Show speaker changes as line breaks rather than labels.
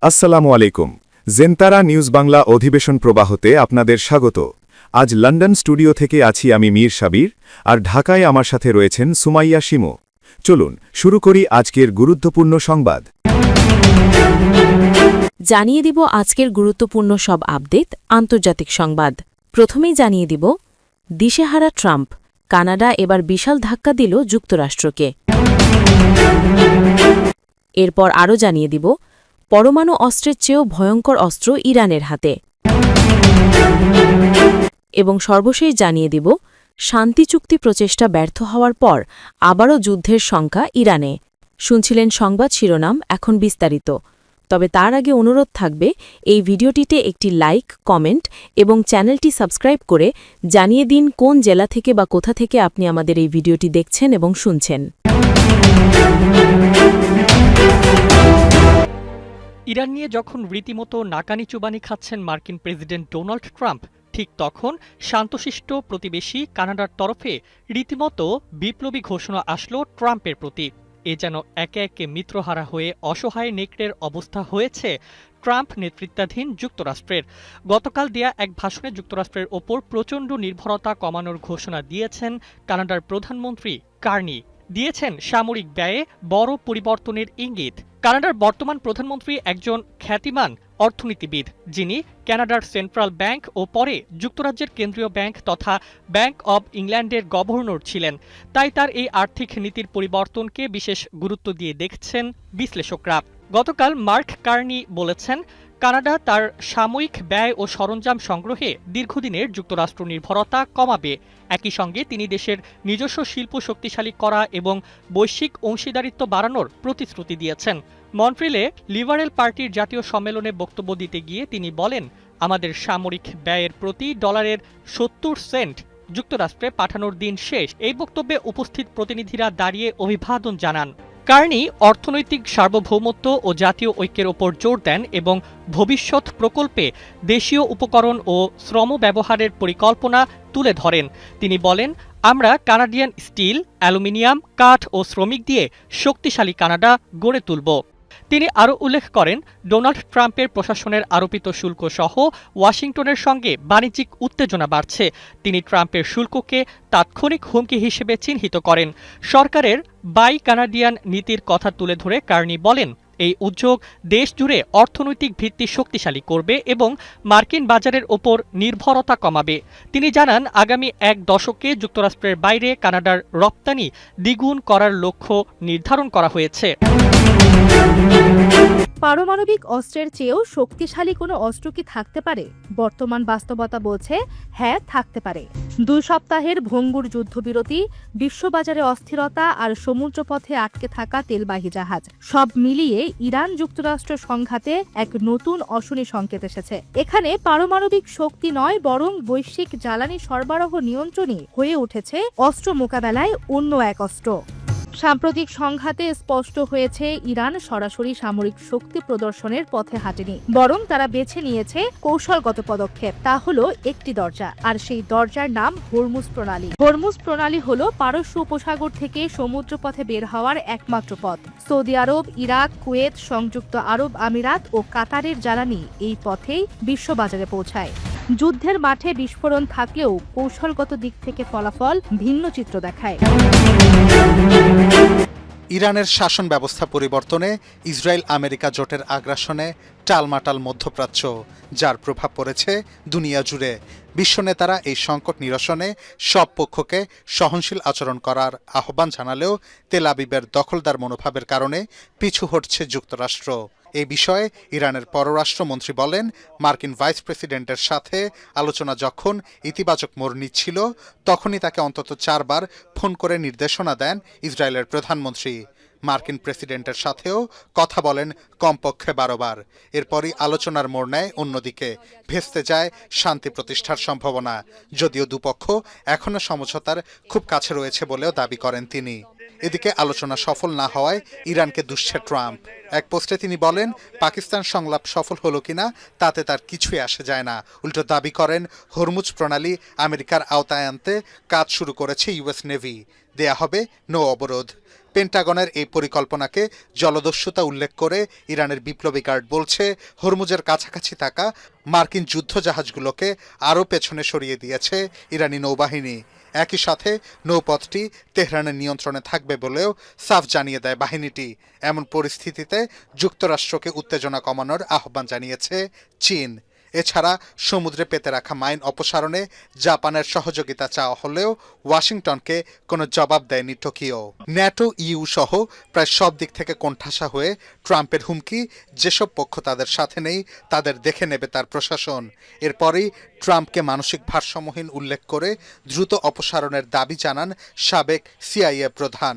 আসসালামু আলাইকুম। জেনতারা নিউজ বাংলা অধিবেশন প্রবাহতে আপনাদের স্বাগত। আজ লন্ডন স্টুডিও থেকে আছি আমি মীর সাবির, আর ঢাকায় আমার সাথে রয়েছেন সুমাইয়া শিমু। চলুন শুরু করি আজকের গুরুত্বপূর্ণ সংবাদ।
জানিয়ে দিব আজকের গুরুত্বপূর্ণ সব আপডেট আন্তর্জাতিক সংবাদ। প্রথমেই জানিয়ে দিব দিশেহারা ট্রাম্প, কানাডা এবার বিশাল ধাক্কা দিল যুক্তরাষ্ট্রকে। এরপর আরও জানিয়ে দিব পরমাণু অস্ত্রের চেয়েও ভয়ঙ্কর অস্ত্র ইরানের হাতে। এবং সর্বশেষ জানিয়ে দিব শান্তি চুক্তি প্রচেষ্টা ব্যর্থ হওয়ার পর আবারও যুদ্ধের শঙ্কা ইরানে। শুনছিলেন সংবাদ শিরোনাম, এখন বিস্তারিত। তবে তার আগে অনুরোধ থাকবে এই ভিডিওটিতে একটি লাইক, কমেন্ট এবং চ্যানেলটি সাবস্ক্রাইব করে জানিয়ে দিন কোন জেলা থেকে বা কোথা থেকে আপনি আমাদের এই ভিডিওটি দেখছেন এবং শুনছেন।
ইরান নিয়ে যখন রীতিমতো নাকানি চুবানি খাচ্ছেন মার্কিন প্রেসিডেন্ট ডোনাল্ড ট্রাম্প, ঠিক তখন শান্তশিষ্ট প্রতিবেশী কানাডার তরফে রীতিমতো বিপ্লবী ঘোষণা আসলো ট্রাম্পের প্রতি। এ যেন একে একে মিত্রহারা হয়ে অসহায় নেকড়ের অবস্থা হয়েছে ট্রাম্প নেতৃত্বাধীন যুক্তরাষ্ট্রের। গতকাল দেয়া এক ভাষণে যুক্তরাষ্ট্রের ওপর প্রচণ্ড নির্ভরতা কমানোর ঘোষণা দিয়েছেন কানাডার প্রধানমন্ত্রী কার্নি। দিয়েছেন সামরিক ব্যয়ে বড় পরিবর্তনের ইঙ্গিত। কানাডার বর্তমান প্রধানমন্ত্রী একজন খ্যাতিমান অর্থনীতিবিদ, যিনি কানাডার সেন্ট্রাল ব্যাংক ও পরে যুক্তরাজ্যের কেন্দ্রীয় ব্যাংক তথা ব্যাংক অব ইংল্যান্ডের গভর্নর ছিলেন। তাই তার এই আর্থিক নীতির পরিবর্তনকে বিশেষ গুরুত্ব দিয়ে দেখছেন বিশ্লেষকরা। গতকাল মার্ক কার্নি বলেছেন, কানাডা তার সাময়িক ব্যয় ও সরঞ্জাম সংগ্রহে দীর্ঘদিনের যুক্তরাষ্ট্র নির্ভরতা কমাবে। একই সঙ্গে তিনি দেশের নিজস্ব শিল্প শক্তিশালী করা এবং বৈশ্বিক অংশীদারিত্ব বাড়ানোর প্রতিশ্রুতি দিয়েছেন। মন্ট্রিলে লিবারেল পার্টির জাতীয় সম্মেলনে বক্তব্য দিতে গিয়ে তিনি বলেন, আমাদের সামরিক ব্যয়ের প্রতি ডলারের 70 সেন্ট যুক্তরাষ্ট্রে পাঠানোর দিন শেষ। এই বক্তব্যে উপস্থিত প্রতিনিধিরা দাঁড়িয়ে অভিবাদন জানান। কার্নি অর্থনৈতিক সার্বভৌমত্ব ও জাতীয় ঐক্যের ওপর জোর দেন এবং ভবিষ্যৎ প্রকল্পে দেশীয় উপকরণ ও শ্রম ব্যবহারের পরিকল্পনা তুলে ধরেন। তিনি বলেন, আমরা কানাডিয়ান স্টিল, অ্যালুমিনিয়াম, কাঠ ও শ্রমিক দিয়ে শক্তিশালী কানাডা গড়ে তুলব। তিনি আরও উল্লেখ করেন, ডোনাল্ড ট্রাম্পের প্রশাসনের আরোপিত শুল্ক সহ ওয়াশিংটনের সঙ্গে বাণিজ্যিক উত্তেজনা বাড়ছে। তিনি ট্রাম্পের শুল্ককে তাৎক্ষণিক হুমকি হিসেবে চিহ্নিত করেন। সরকারের বাই কানাডিয়ান নীতির কথা তুলে ধরে কার্নি বলেন, এই উদ্যোগ দেশ জুড়ে অর্থনৈতিক ভিত্তি শক্তিশালী করবে এবং মার্কিন বাজারের ওপর নির্ভরতা কমাবে। তিনি জানান, আগামী এক দশকে যুক্তরাষ্ট্রের বাইরে কানাডার রপ্তানি দ্বিগুণ করার লক্ষ্য নির্ধারণ করা হয়েছে।
পারমাণবিক অস্ত্রের চেয়েও শক্তিশালী কোনো অস্ত্র কি থাকতে পারে? বর্তমান বাস্তবতা বলছে হ্যাঁ, থাকতে পারে। 2 সপ্তাহের ভঙ্গুর যুদ্ধবিরতি, বিশ্ববাজারে অস্থিরতা আর সমুদ্রপথে আটকে থাকা তেলবাহী জাহাজ, সব মিলিয়ে ইরান যুক্তরাষ্ট্র সংঘাতে এক নতুন অশনি সংকেত এসেছে। এখানে পারমাণবিক শক্তি নয়, বরং বৈশ্বিক জ্বালানি সরবরাহ নিয়ন্ত্রণই হয়ে উঠেছে অস্ত্র মোকাবেলায় অন্য এক অস্ত্র। সাম্প্রতিক সংঘাতে স্পষ্ট হয়েছে ইরান সরাসরি সামরিক শক্তি প্রদর্শনের পথে হাঁটেনি, বরং তারা বেছে নিয়েছে কৌশলগত পদক্ষেপ। তা হলো একটি দরজা, আর সেই দরজার নাম হরমুজ প্রণালী। হরমুজ প্রণালী হলো পারস্য উপসাগর থেকে সমুদ্রপথে বের হওয়ার একমাত্র পথ। সৌদি আরব, ইরাক, কুয়েত, সংযুক্ত আরব আমিরাত ও কাতারের জ্বালানি এই পথেই বিশ্ববাজারে পৌঁছায়। যুদ্ধের মাঠে বিস্ফোরণ থাকলেও কৌশলগত দিক থেকে ফলাফল ভিন্ন চিত্র দেখায়।
ইরানের শাসন ব্যবস্থা পরিবর্তনে, ইসরায়েল আমেরিকা জোটের আগ্রাসনে টালমাটাল মধ্যপ্রাচ্য, যার প্রভাব পড়েছে দুনিয়া জুড়ে। বিশ্বনেতারা এই সংকট নিরসনে সব পক্ষকে সহনশীল আচরণ করার আহ্বান জানালেও তেল আবিবের দখলদার মনোভাবের কারণে পিছু হটছে যুক্তরাষ্ট্র। এই বিষয়ে ইরানের পররাষ্ট্রমন্ত্রী বলেন, মার্কিন ভাইস প্রেসিডেন্টের সাথে আলোচনা যখন ইতিবাচক মোড় নিচ্ছিল, তখনই তাকে অন্তত 4 বার ফোন করে নির্দেশনা দেন ইসরায়েলের প্রধানমন্ত্রী। মার্কিন প্রেসিডেন্টের সাথেও কথা বলেন কমপক্ষে 12 বার। এরপরই আলোচনার মোড় নেয় অন্যদিকে, ভেস্তে যায় শান্তি প্রতিষ্ঠার সম্ভাবনা, যদিও দুপক্ষ এখনও সমঝোতার খুব কাছে রয়েছে বলেও দাবি করেন তিনি। এদিকে আলোচনা সফল না হওয়ায় ইরানকে দুষছে ট্রাম্প। এক পোস্টে তিনি বলেন, পাকিস্তান সংলাপ সফল হলো কিনা তাতে তার কিছুই আসে যায় না। উল্টো দাবি করেন, হরমুজ প্রণালী আমেরিকার আওতায় আনতে কাজ শুরু করেছে ইউএস নেভি, দেয়া হবে নৌ অবরোধ। পেন্টাগনের এই পরিকল্পনাকে জলদস্যুতা উল্লেখ করে ইরানের বিপ্লবী গার্ড বলছে, হরমুজের কাছাকাছি থাকা মার্কিন যুদ্ধজাহাজগুলোকে আরও পেছনে সরিয়ে দিয়েছে ইরানি নৌবাহিনী। একই সাথে নৌপথটি তেহরানের নিয়ন্ত্রণে থাকবে বলেও সাফ জানিয়ে দেয় বাহিনীটি। এমন পরিস্থিতিতে যুক্তরাষ্ট্রকে উত্তেজনা কমানোর আহ্বান জানিয়েছে চীন। এছাড়া সমুদ্রে পেতে রাখা মাইন অপসারণে জাপানের সহযোগিতা চাওয়া হলেও ওয়াশিংটনকে কোনো জবাব দেয়নি টোকিও। ন্যাটো, ইইউ সহ প্রায় সব দিক থেকে কোণঠাসা হয়ে ট্রাম্পের হুমকি, যেসব পক্ষ তাদের সাথে নেই তাদের দেখে নেবে তার প্রশাসন। এরপরই ট্রাম্পকে মানসিক ভারসাম্যহীন উল্লেখ করে দ্রুত অপসারণের দাবি জানান সাবেক সিআইএ প্রধান।